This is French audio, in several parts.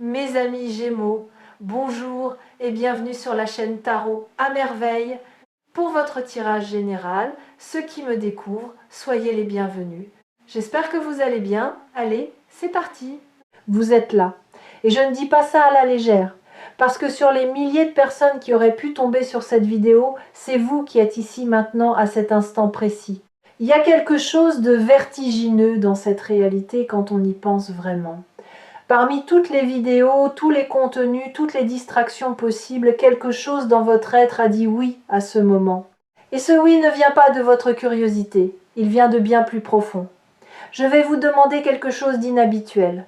Mes amis Gémeaux, bonjour et bienvenue sur la chaîne Tarot à merveille. Pour votre tirage général, ceux qui me découvrent, soyez les bienvenus. J'espère que vous allez bien. Allez, c'est parti. Vous êtes là. Et je ne dis pas ça à la légère, parce que sur les milliers de personnes qui auraient pu tomber sur cette vidéo, c'est vous qui êtes ici maintenant à cet instant précis. Il y a quelque chose de vertigineux dans cette réalité quand on y pense vraiment. Parmi toutes les vidéos, tous les contenus, toutes les distractions possibles, quelque chose dans votre être a dit oui à ce moment. Et ce oui ne vient pas de votre curiosité, il vient de bien plus profond. Je vais vous demander quelque chose d'inhabituel.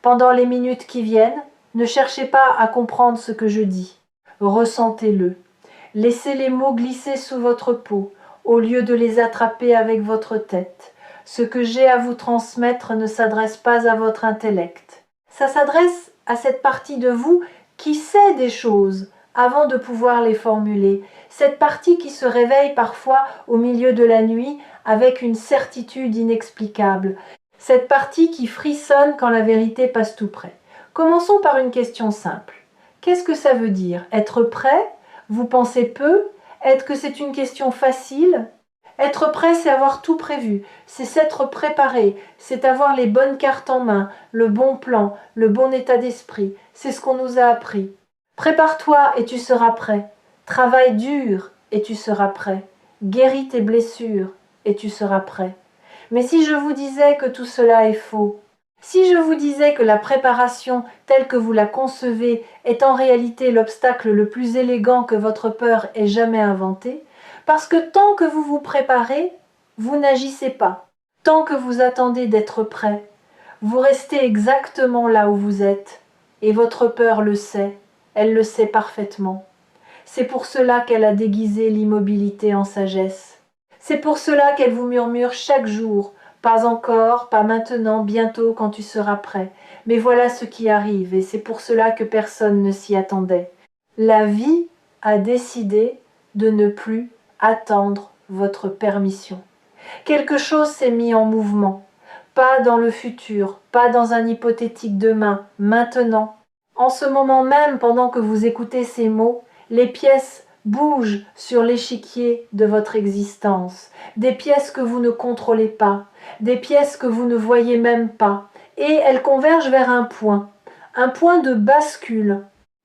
Pendant les minutes qui viennent, ne cherchez pas à comprendre ce que je dis. Ressentez-le. Laissez les mots glisser sous votre peau, au lieu de les attraper avec votre tête. Ce que j'ai à vous transmettre ne s'adresse pas à votre intellect. Ça s'adresse à cette partie de vous qui sait des choses avant de pouvoir les formuler. Cette partie qui se réveille parfois au milieu de la nuit avec une certitude inexplicable. Cette partie qui frissonne quand la vérité passe tout près. Commençons par une question simple. Qu'est-ce que ça veut dire? Être prêt? Vous pensez peu? Est-ce que c'est une question facile? Être prêt, c'est avoir tout prévu, c'est s'être préparé, c'est avoir les bonnes cartes en main, le bon plan, le bon état d'esprit. C'est ce qu'on nous a appris. Prépare-toi et tu seras prêt. Travaille dur et tu seras prêt. Guéris tes blessures et tu seras prêt. Mais si je vous disais que tout cela est faux, si je vous disais que la préparation telle que vous la concevez est en réalité l'obstacle le plus élégant que votre peur ait jamais inventé, parce que tant que vous vous préparez, vous n'agissez pas. Tant que vous attendez d'être prêt, vous restez exactement là où vous êtes. Et votre peur le sait, elle le sait parfaitement. C'est pour cela qu'elle a déguisé l'immobilité en sagesse. C'est pour cela qu'elle vous murmure chaque jour, pas encore, pas maintenant, bientôt quand tu seras prêt. Mais voilà ce qui arrive, et c'est pour cela que personne ne s'y attendait. La vie a décidé de ne plus attendre votre permission. Quelque chose s'est mis en mouvement, pas dans le futur, pas dans un hypothétique demain, maintenant. En ce moment même, pendant que vous écoutez ces mots, les pièces bougent sur l'échiquier de votre existence, des pièces que vous ne contrôlez pas, des pièces que vous ne voyez même pas, et elles convergent vers un point de bascule,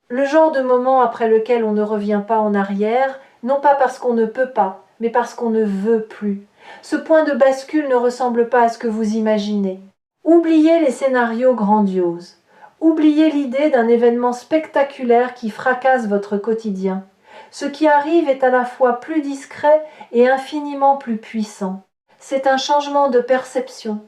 le genre de moment après lequel on ne revient pas en arrière, non pas parce qu'on ne peut pas, mais parce qu'on ne veut plus. Ce point de bascule ne ressemble pas à ce que vous imaginez. Oubliez les scénarios grandioses. Oubliez l'idée d'un événement spectaculaire qui fracasse votre quotidien. Ce qui arrive est à la fois plus discret et infiniment plus puissant. C'est un changement de perception,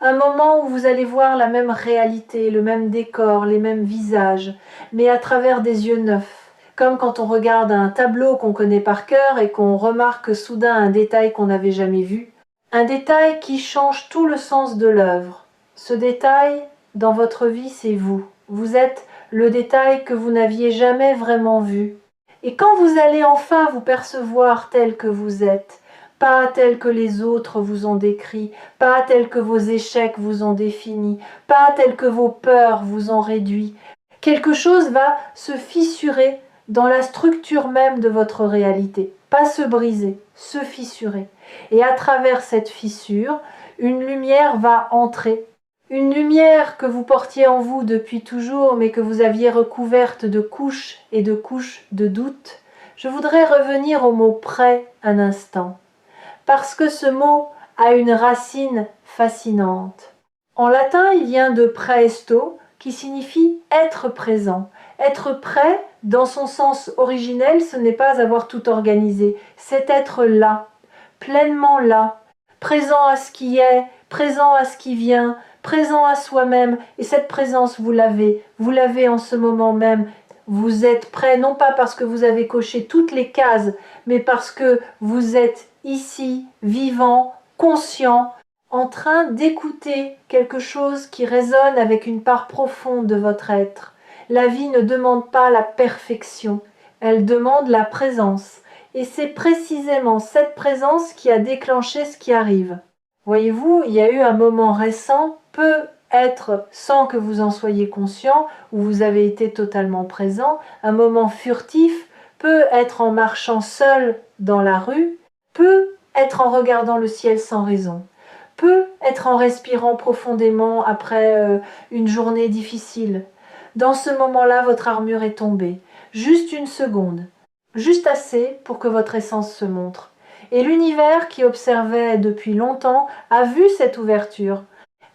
un moment où vous allez voir la même réalité, le même décor, les mêmes visages, mais à travers des yeux neufs, comme quand on regarde un tableau qu'on connaît par cœur et qu'on remarque soudain un détail qu'on n'avait jamais vu, un détail qui change tout le sens de l'œuvre. Ce détail, dans votre vie, c'est vous. Vous êtes le détail que vous n'aviez jamais vraiment vu. Et quand vous allez enfin vous percevoir tel que vous êtes, pas tel que les autres vous ont décrit, pas tel que vos échecs vous ont défini, pas tel que vos peurs vous ont réduit, quelque chose va se fissurer dans la structure même de votre réalité. Pas se briser, se fissurer. Et à travers cette fissure, une lumière va entrer. Une lumière que vous portiez en vous depuis toujours, mais que vous aviez recouverte de couches et de couches de doute. Je voudrais revenir au mot « prêt » un instant, parce que ce mot a une racine fascinante. En latin, il vient de praesto, qui signifie être présent. Être prêt, dans son sens originel, ce n'est pas avoir tout organisé, c'est être là, pleinement là, présent à ce qui est, présent à ce qui vient, présent à soi-même. Et cette présence, vous l'avez en ce moment même. Vous êtes prêt, non pas parce que vous avez coché toutes les cases, mais parce que vous êtes ici, vivant, conscient, en train d'écouter quelque chose qui résonne avec une part profonde de votre être. La vie ne demande pas la perfection, elle demande la présence. Et c'est précisément cette présence qui a déclenché ce qui arrive. Voyez-vous, il y a eu un moment récent, peu être, sans que vous en soyez conscient, où vous avez été totalement présent, un moment furtif, peut être en marchant seul dans la rue, peut être en regardant le ciel sans raison, peut être en respirant profondément après une journée difficile. Dans ce moment-là, votre armure est tombée. Juste une seconde, juste assez pour que votre essence se montre. Et l'univers qui observait depuis longtemps a vu cette ouverture.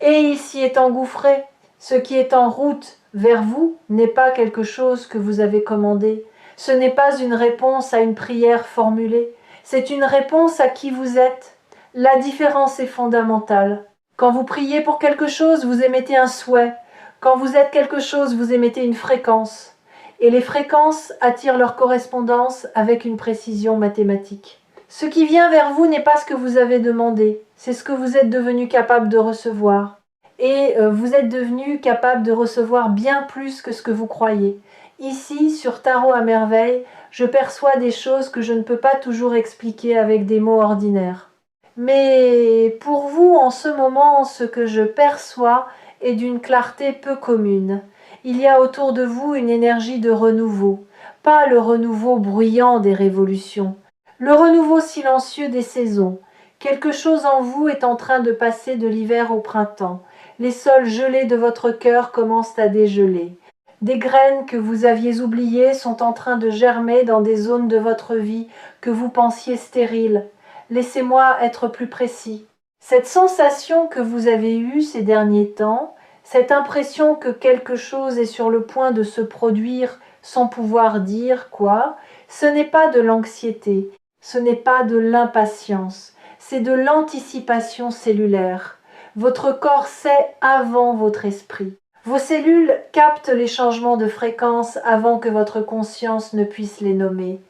Et il s'y est engouffré. Ce qui est en route vers vous n'est pas quelque chose que vous avez commandé. Ce n'est pas une réponse à une prière formulée. C'est une réponse à qui vous êtes. La différence est fondamentale. Quand vous priez pour quelque chose, vous émettez un souhait. Quand vous êtes quelque chose, vous émettez une fréquence. Et les fréquences attirent leur correspondance avec une précision mathématique. Ce qui vient vers vous n'est pas ce que vous avez demandé, c'est ce que vous êtes devenu capable de recevoir. Et vous êtes devenu capable de recevoir bien plus que ce que vous croyez. Ici, sur Tarot à merveille, je perçois des choses que je ne peux pas toujours expliquer avec des mots ordinaires. Mais pour vous, en ce moment, ce que je perçois est d'une clarté peu commune. Il y a autour de vous une énergie de renouveau, pas le renouveau bruyant des révolutions, le renouveau silencieux des saisons. Quelque chose en vous est en train de passer de l'hiver au printemps. Les sols gelés de votre cœur commencent à dégeler. Des graines que vous aviez oubliées sont en train de germer dans des zones de votre vie que vous pensiez stériles. Laissez-moi être plus précis. Cette sensation que vous avez eue ces derniers temps, cette impression que quelque chose est sur le point de se produire sans pouvoir dire quoi, ce n'est pas de l'anxiété, ce n'est pas de l'impatience, c'est de l'anticipation cellulaire. Votre corps sait avant votre esprit. Vos cellules captent les changements de fréquence avant que votre conscience ne puisse les nommer.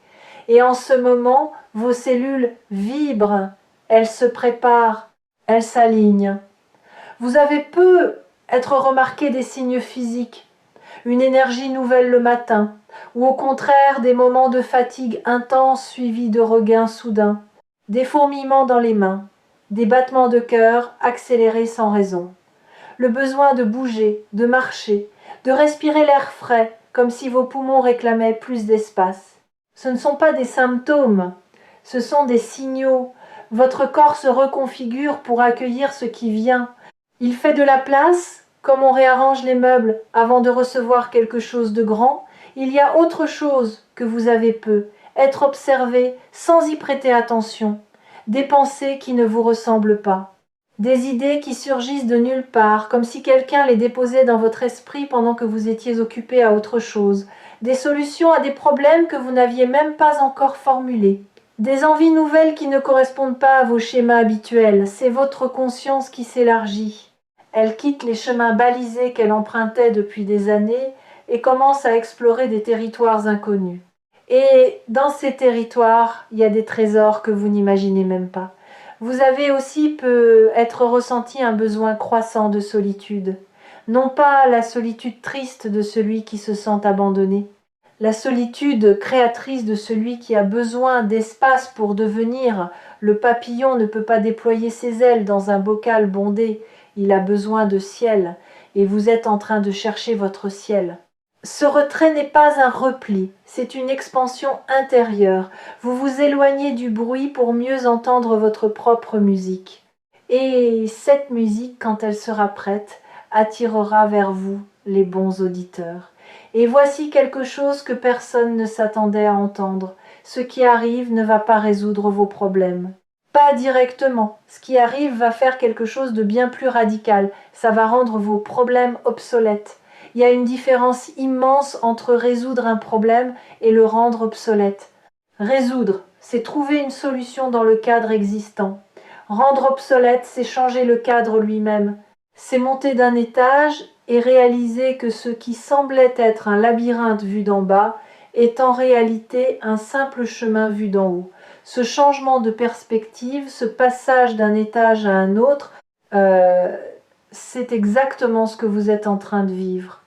Et en ce moment, vos cellules vibrent, elles se préparent, elles s'alignent. Vous avez peu être remarqué des signes physiques, une énergie nouvelle le matin, ou au contraire des moments de fatigue intense suivis de regains soudains, des fourmillements dans les mains, des battements de cœur accélérés sans raison. Le besoin de bouger, de marcher, de respirer l'air frais, comme si vos poumons réclamaient plus d'espace. Ce ne sont pas des symptômes, ce sont des signaux. Votre corps se reconfigure pour accueillir ce qui vient. Il fait de la place, comme on réarrange les meubles avant de recevoir quelque chose de grand. Il y a autre chose que vous avez peu, être observé sans y prêter attention, des pensées qui ne vous ressemblent pas. Des idées qui surgissent de nulle part, comme si quelqu'un les déposait dans votre esprit pendant que vous étiez occupé à autre chose. Des solutions à des problèmes que vous n'aviez même pas encore formulés. Des envies nouvelles qui ne correspondent pas à vos schémas habituels. C'est votre conscience qui s'élargit. Elle quitte les chemins balisés qu'elle empruntait depuis des années et commence à explorer des territoires inconnus. Et dans ces territoires, il y a des trésors que vous n'imaginez même pas. Vous avez aussi peut être ressenti un besoin croissant de solitude. Non pas la solitude triste de celui qui se sent abandonné, la solitude créatrice de celui qui a besoin d'espace pour devenir. Le papillon ne peut pas déployer ses ailes dans un bocal bondé, il a besoin de ciel, et vous êtes en train de chercher votre ciel. Ce retrait n'est pas un repli, c'est une expansion intérieure. Vous vous éloignez du bruit pour mieux entendre votre propre musique. Et cette musique, quand elle sera prête, attirera vers vous les bons auditeurs. Et voici quelque chose que personne ne s'attendait à entendre. Ce qui arrive ne va pas résoudre vos problèmes. Pas directement. Ce qui arrive va faire quelque chose de bien plus radical. Ça va rendre vos problèmes obsolètes. Il y a une différence immense entre résoudre un problème et le rendre obsolète. Résoudre, c'est trouver une solution dans le cadre existant. Rendre obsolète, c'est changer le cadre lui-même. C'est monter d'un étage et réaliser que ce qui semblait être un labyrinthe vu d'en bas est en réalité un simple chemin vu d'en haut. Ce changement de perspective, ce passage d'un étage à un autre, c'est exactement ce que vous êtes en train de vivre.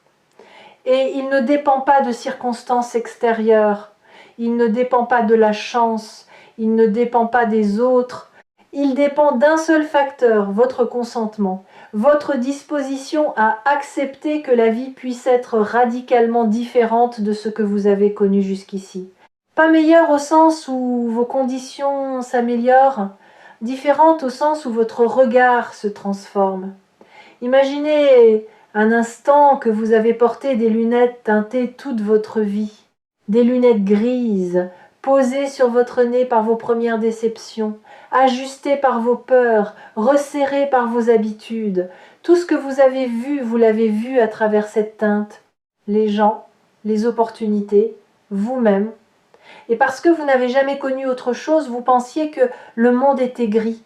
Et il ne dépend pas de circonstances extérieures, il ne dépend pas de la chance, il ne dépend pas des autres, il dépend d'un seul facteur, votre consentement. votre disposition à accepter que la vie puisse être radicalement différente de ce que vous avez connu jusqu'ici. Pas meilleure au sens où vos conditions s'améliorent, différente au sens où votre regard se transforme. Imaginez un instant que vous avez porté des lunettes teintées toute votre vie, des lunettes grises, posées sur votre nez par vos premières déceptions, ajustées par vos peurs, resserrées par vos habitudes. Tout ce que vous avez vu, vous l'avez vu à travers cette teinte. Les gens, les opportunités, vous-même. Et parce que vous n'avez jamais connu autre chose, vous pensiez que le monde était gris,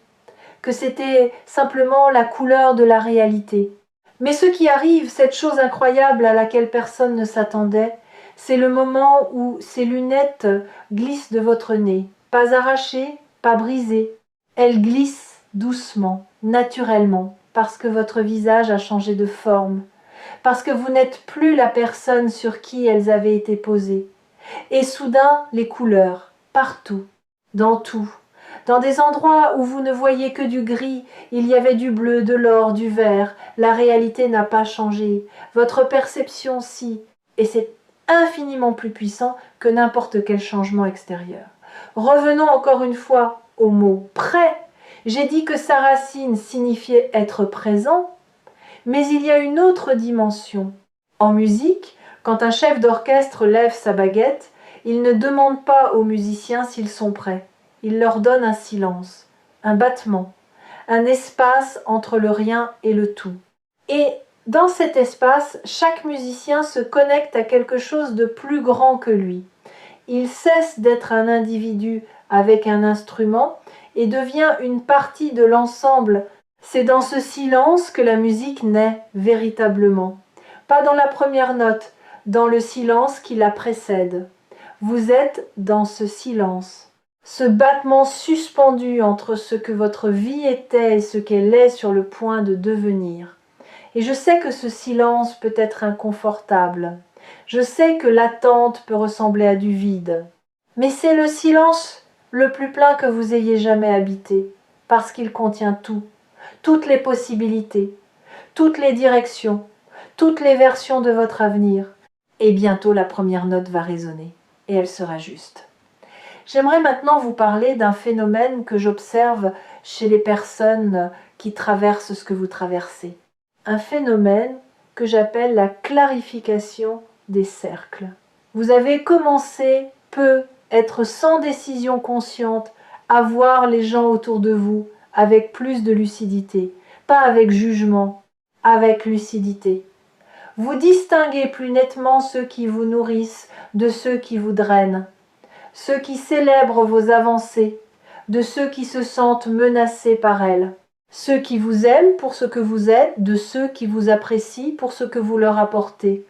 que c'était simplement la couleur de la réalité. Mais ce qui arrive, cette chose incroyable à laquelle personne ne s'attendait, c'est le moment où ces lunettes glissent de votre nez, pas arrachées, pas brisées. Elles glissent doucement, naturellement, parce que votre visage a changé de forme, parce que vous n'êtes plus la personne sur qui elles avaient été posées. Et soudain, les couleurs, partout, dans tout. Dans des endroits où vous ne voyez que du gris, il y avait du bleu, de l'or, du vert. La réalité n'a pas changé. Votre perception, si. Et c'est infiniment plus puissant que n'importe quel changement extérieur. Revenons encore une fois au mot « prêt ». J'ai dit que sa racine signifiait être présent, mais il y a une autre dimension. En musique, quand un chef d'orchestre lève sa baguette, il ne demande pas aux musiciens s'ils sont prêts. Il leur donne un silence, un battement, un espace entre le rien et le tout. Et dans cet espace, chaque musicien se connecte à quelque chose de plus grand que lui. Il cesse d'être un individu avec un instrument et devient une partie de l'ensemble. C'est dans ce silence que la musique naît véritablement. Pas dans la première note, dans le silence qui la précède. Vous êtes dans ce silence. Ce battement suspendu entre ce que votre vie était et ce qu'elle est sur le point de devenir. Et je sais que ce silence peut être inconfortable. Je sais que l'attente peut ressembler à du vide. Mais c'est le silence le plus plein que vous ayez jamais habité, parce qu'il contient tout, toutes les possibilités, toutes les directions, toutes les versions de votre avenir. Et bientôt la première note va résonner, et elle sera juste. J'aimerais maintenant vous parler d'un phénomène que j'observe chez les personnes qui traversent ce que vous traversez. Un phénomène que j'appelle la clarification des cercles. Vous avez commencé être sans décision consciente, à voir les gens autour de vous avec plus de lucidité, pas avec jugement, avec lucidité. Vous distinguez plus nettement ceux qui vous nourrissent de ceux qui vous drainent, ceux qui célèbrent vos avancées, de ceux qui se sentent menacés par elles, ceux qui vous aiment pour ce que vous êtes, de ceux qui vous apprécient pour ce que vous leur apportez.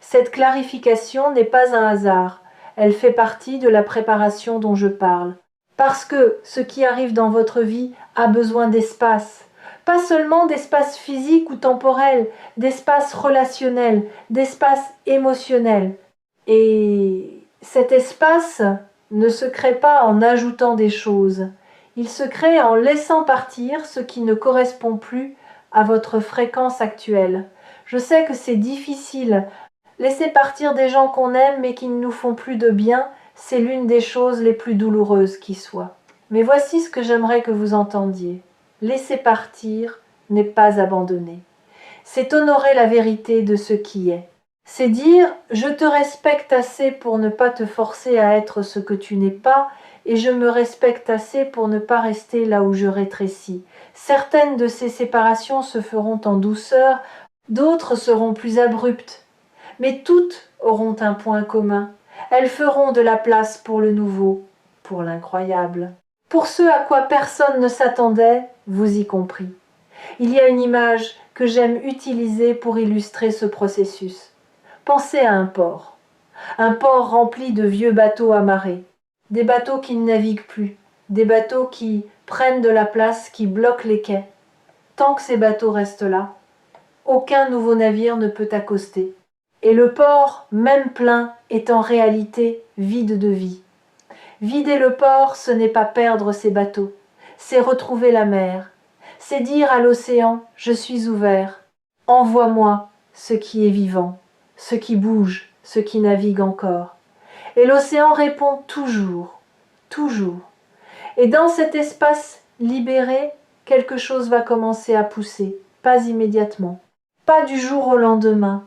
Cette clarification n'est pas un hasard, elle fait partie de la préparation dont je parle. Parce que ce qui arrive dans votre vie a besoin d'espace, pas seulement d'espace physique ou temporel, d'espace relationnel, d'espace émotionnel. Et cet espace ne se crée pas en ajoutant des choses, il se crée en laissant partir ce qui ne correspond plus à votre fréquence actuelle. Je sais que c'est difficile. Laisser partir des gens qu'on aime mais qui ne nous font plus de bien, c'est l'une des choses les plus douloureuses qui soient. Mais voici ce que j'aimerais que vous entendiez. Laisser partir n'est pas abandonner. C'est honorer la vérité de ce qui est. C'est dire « je te respecte assez pour ne pas te forcer à être ce que tu n'es pas et je me respecte assez pour ne pas rester là où je rétrécis. » Certaines de ces séparations se feront en douceur, d'autres seront plus abruptes. Mais toutes auront un point commun. Elles feront de la place pour le nouveau, pour l'incroyable. Pour ce à quoi personne ne s'attendait, vous y compris. Il y a une image que j'aime utiliser pour illustrer ce processus. Pensez à un port rempli de vieux bateaux amarrés, des bateaux qui ne naviguent plus, des bateaux qui prennent de la place, qui bloquent les quais. Tant que ces bateaux restent là, aucun nouveau navire ne peut accoster. Et le port, même plein, est en réalité vide de vie. Vider le port, ce n'est pas perdre ses bateaux, c'est retrouver la mer. C'est dire à l'océan, je suis ouvert, envoie-moi ce qui est vivant, ce qui bouge, ce qui navigue encore. Et l'océan répond toujours, toujours. Et dans cet espace libéré, quelque chose va commencer à pousser, pas immédiatement, pas du jour au lendemain,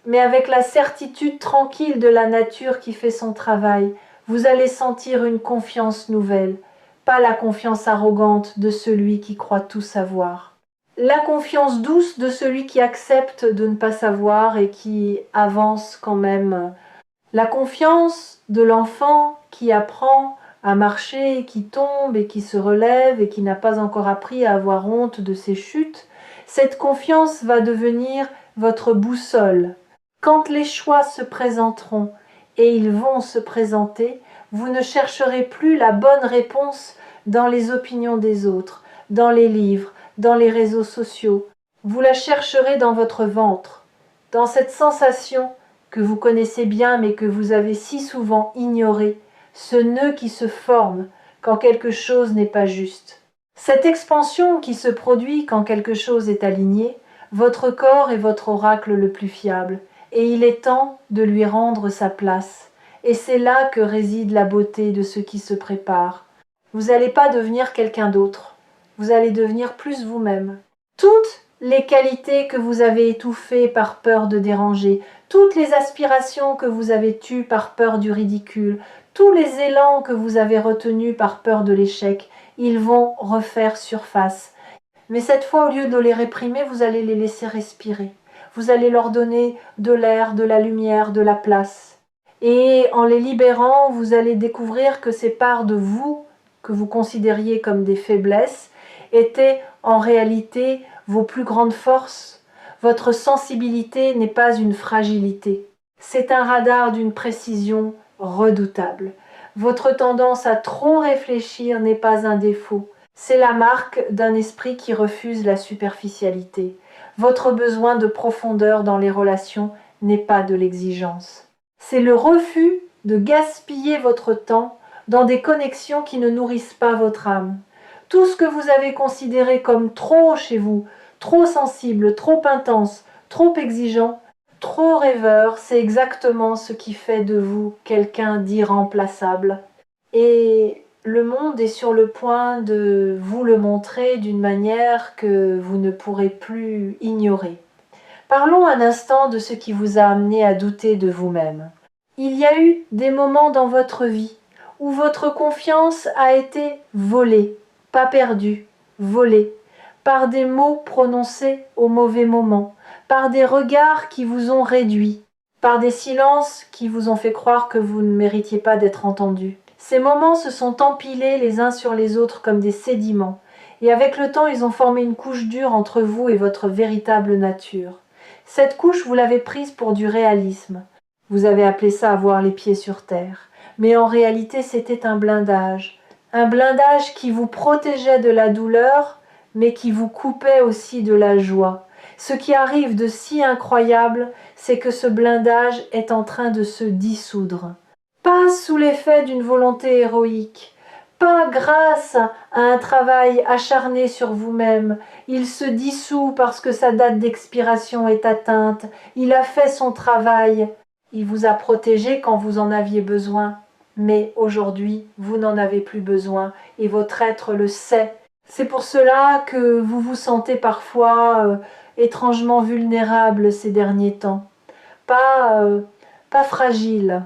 mais avec la certitude tranquille de la nature qui fait son travail, vous allez sentir une confiance nouvelle, pas la confiance arrogante de celui qui croit tout savoir. La confiance douce de celui qui accepte de ne pas savoir et qui avance quand même. La confiance de l'enfant qui apprend à marcher, qui tombe et qui se relève et qui n'a pas encore appris à avoir honte de ses chutes, cette confiance va devenir votre boussole. Quand les choix se présenteront, et ils vont se présenter, vous ne chercherez plus la bonne réponse dans les opinions des autres, dans les livres, dans les réseaux sociaux. Vous la chercherez dans votre ventre, dans cette sensation que vous connaissez bien mais que vous avez si souvent ignorée, ce nœud qui se forme quand quelque chose n'est pas juste. Cette expansion qui se produit quand quelque chose est aligné, votre corps est votre oracle le plus fiable, et il est temps de lui rendre sa place. Et c'est là que réside la beauté de ce qui se prépare. Vous n'allez pas devenir quelqu'un d'autre, vous allez devenir plus vous-même. Toutes les qualités que vous avez étouffées par peur de déranger, toutes les aspirations que vous avez tues par peur du ridicule, tous les élans que vous avez retenus par peur de l'échec, ils vont refaire surface. Mais cette fois, au lieu de les réprimer, vous allez les laisser respirer. Vous allez leur donner de l'air, de la lumière, de la place. Et en les libérant, vous allez découvrir que ces parts de vous, que vous considériez comme des faiblesses, étaient en réalité vos plus grandes forces. Votre sensibilité n'est pas une fragilité. C'est un radar d'une précision redoutable. Votre tendance à trop réfléchir n'est pas un défaut. C'est la marque d'un esprit qui refuse la superficialité. Votre besoin de profondeur dans les relations n'est pas de l'exigence. C'est le refus de gaspiller votre temps dans des connexions qui ne nourrissent pas votre âme. Tout ce que vous avez considéré comme trop chez vous, trop sensible, trop intense, trop exigeant, trop rêveur, c'est exactement ce qui fait de vous quelqu'un d'irremplaçable. Et le monde est sur le point de vous le montrer d'une manière que vous ne pourrez plus ignorer. Parlons un instant de ce qui vous a amené à douter de vous-même. Il y a eu des moments dans votre vie où votre confiance a été volée, pas perdue, volée, par des mots prononcés au mauvais moment, par des regards qui vous ont réduit, par des silences qui vous ont fait croire que vous ne méritiez pas d'être entendu. Ces moments se sont empilés les uns sur les autres comme des sédiments, et avec le temps ils ont formé une couche dure entre vous et votre véritable nature. Cette couche, vous l'avez prise pour du réalisme. Vous avez appelé ça avoir les pieds sur terre. Mais en réalité, c'était un blindage. Un blindage qui vous protégeait de la douleur, mais qui vous coupait aussi de la joie. Ce qui arrive de si incroyable, c'est que ce blindage est en train de se dissoudre. Pas sous l'effet d'une volonté héroïque, pas grâce à un travail acharné sur vous-même. Il se dissout parce que sa date d'expiration est atteinte. Il a fait son travail. Il vous a protégé quand vous en aviez besoin. Mais aujourd'hui, vous n'en avez plus besoin et votre être le sait. C'est pour cela que vous vous sentez parfois étrangement vulnérable ces derniers temps. Pas fragile,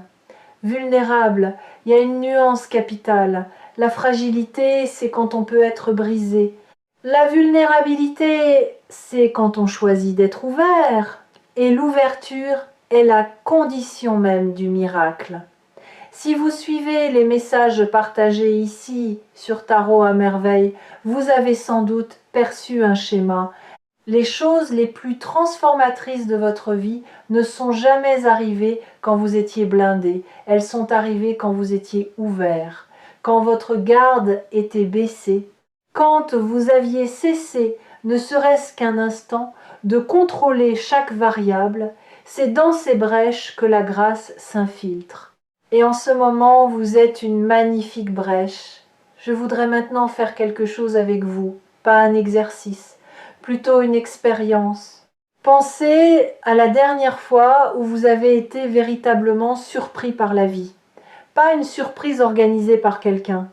vulnérable. Il y a une nuance capitale. La fragilité, c'est quand on peut être brisé. La vulnérabilité, c'est quand on choisit d'être ouvert. Et l'ouverture est la condition même du miracle. Si vous suivez les messages partagés ici sur Tarot à merveille, vous avez sans doute perçu un schéma. Les choses les plus transformatrices de votre vie ne sont jamais arrivées quand vous étiez blindé. Elles sont arrivées quand vous étiez ouvert, quand votre garde était baissée, quand vous aviez cessé, ne serait-ce qu'un instant, de contrôler chaque variable. C'est dans ces brèches que la grâce s'infiltre. Et en ce moment, vous êtes une magnifique brèche. Je voudrais maintenant faire quelque chose avec vous. pas un exercice, plutôt une expérience. Pensez à la dernière fois où vous avez été véritablement surpris par la vie. Pas une surprise organisée par quelqu'un,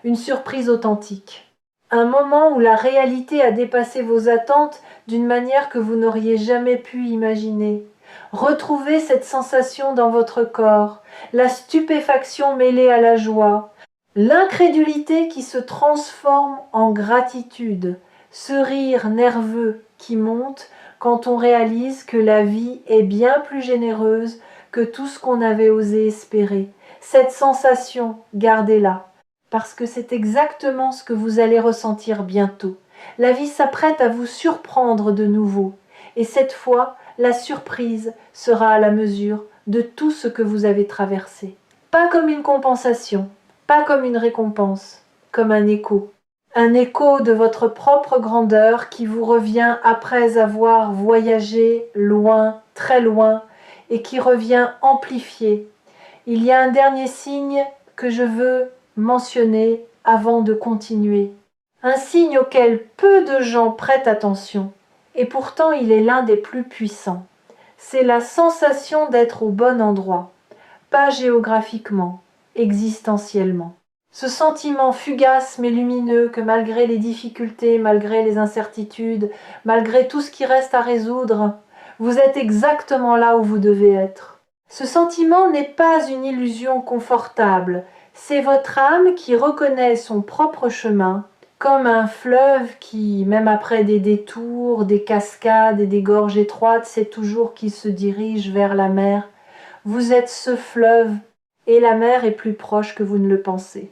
une surprise authentique. Un moment où la réalité a dépassé vos attentes d'une manière que vous n'auriez jamais pu imaginer. Retrouvez cette sensation dans votre corps, la stupéfaction mêlée à la joie, l'incrédulité qui se transforme en gratitude, ce rire nerveux qui monte quand on réalise que la vie est bien plus généreuse que tout ce qu'on avait osé espérer. Cette sensation, gardez-la, parce que c'est exactement ce que vous allez ressentir bientôt. La vie s'apprête à vous surprendre de nouveau, et cette fois, la surprise sera à la mesure de tout ce que vous avez traversé. Pas comme une compensation, pas comme une récompense, comme un écho. Un écho de votre propre grandeur qui vous revient après avoir voyagé loin, très loin, et qui revient amplifié. Il y a un dernier signe que je veux mentionner avant de continuer. Un signe auquel peu de gens prêtent attention, et pourtant il est l'un des plus puissants. C'est la sensation d'être au bon endroit, pas géographiquement, existentiellement. Ce sentiment fugace mais lumineux que malgré les difficultés, malgré les incertitudes, malgré tout ce qui reste à résoudre, vous êtes exactement là où vous devez être. Ce sentiment n'est pas une illusion confortable, c'est votre âme qui reconnaît son propre chemin, comme un fleuve qui, même après des détours, des cascades et des gorges étroites, sait toujours qu'il se dirige vers la mer. Vous êtes ce fleuve, et la mer est plus proche que vous ne le pensez.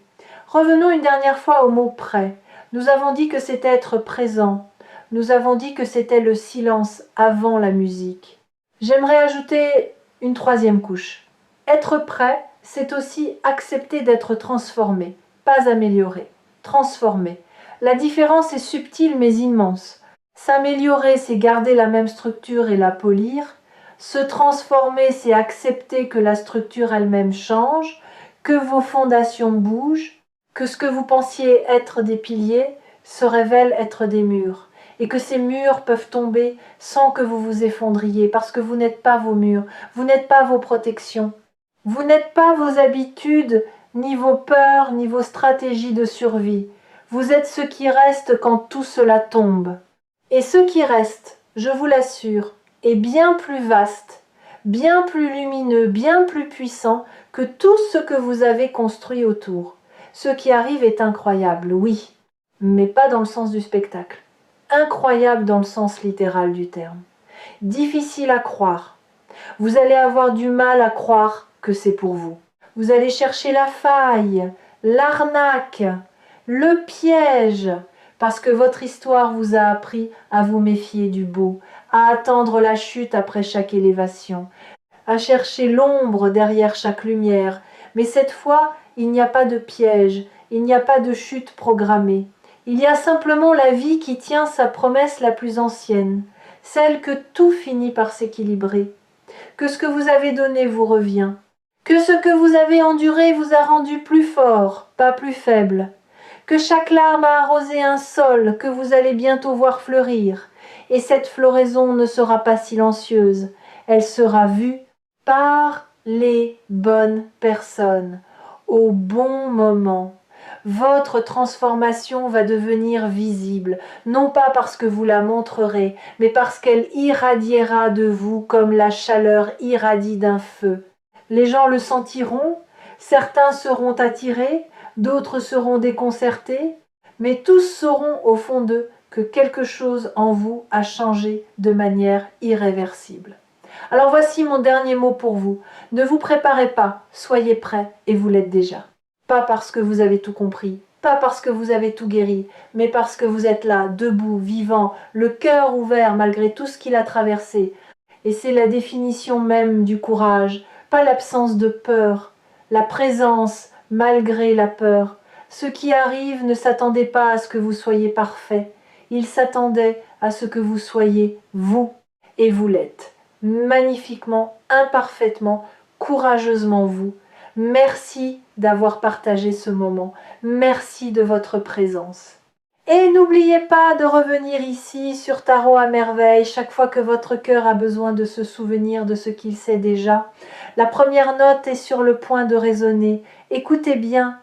Revenons une dernière fois au mot « prêt ». Nous avons dit que c'était être présent. Nous avons dit que c'était le silence avant la musique. J'aimerais ajouter une troisième couche. Être prêt, c'est aussi accepter d'être transformé, pas amélioré. Transformé. La différence est subtile mais immense. S'améliorer, c'est garder la même structure et la polir. Se transformer, c'est accepter que la structure elle-même change, que vos fondations bougent, que ce que vous pensiez être des piliers se révèle être des murs, et que ces murs peuvent tomber sans que vous vous effondriez, parce que vous n'êtes pas vos murs, vous n'êtes pas vos protections, vous n'êtes pas vos habitudes, ni vos peurs, ni vos stratégies de survie. Vous êtes ce qui reste quand tout cela tombe. Et ce qui reste, je vous l'assure, est bien plus vaste, bien plus lumineux, bien plus puissant que tout ce que vous avez construit autour. Ce qui arrive est incroyable, oui, mais pas dans le sens du spectacle. Incroyable dans le sens littéral du terme. Difficile à croire. Vous allez avoir du mal à croire que c'est pour vous. Vous allez chercher la faille, l'arnaque, le piège, parce que votre histoire vous a appris à vous méfier du beau, à attendre la chute après chaque élévation, à chercher l'ombre derrière chaque lumière. Mais cette fois, il n'y a pas de piège, il n'y a pas de chute programmée. Il y a simplement la vie qui tient sa promesse la plus ancienne, celle que tout finit par s'équilibrer, que ce que vous avez donné vous revient, que ce que vous avez enduré vous a rendu plus fort, pas plus faible, que chaque larme a arrosé un sol que vous allez bientôt voir fleurir, et cette floraison ne sera pas silencieuse, elle sera vue par les bonnes personnes, au bon moment. Votre transformation va devenir visible, non pas parce que vous la montrerez, mais parce qu'elle irradiera de vous comme la chaleur irradie d'un feu. Les gens le sentiront, certains seront attirés, d'autres seront déconcertés, mais tous sauront au fond d'eux que quelque chose en vous a changé de manière irréversible. Alors voici mon dernier mot pour vous. Ne vous préparez pas, soyez prêts et vous l'êtes déjà. Pas parce que vous avez tout compris, pas parce que vous avez tout guéri, mais parce que vous êtes là, debout, vivant, le cœur ouvert malgré tout ce qu'il a traversé. Et c'est la définition même du courage, pas l'absence de peur, la présence malgré la peur. Ceux qui arrivent ne s'attendaient pas à ce que vous soyez parfait, ils s'attendaient à ce que vous soyez vous, et vous l'êtes. Magnifiquement, imparfaitement, courageusement vous. Merci d'avoir partagé ce moment. Merci de votre présence. Et n'oubliez pas de revenir ici sur Tarot à merveille chaque fois que votre cœur a besoin de se souvenir de ce qu'il sait déjà. La première note est sur le point de résonner. Écoutez bien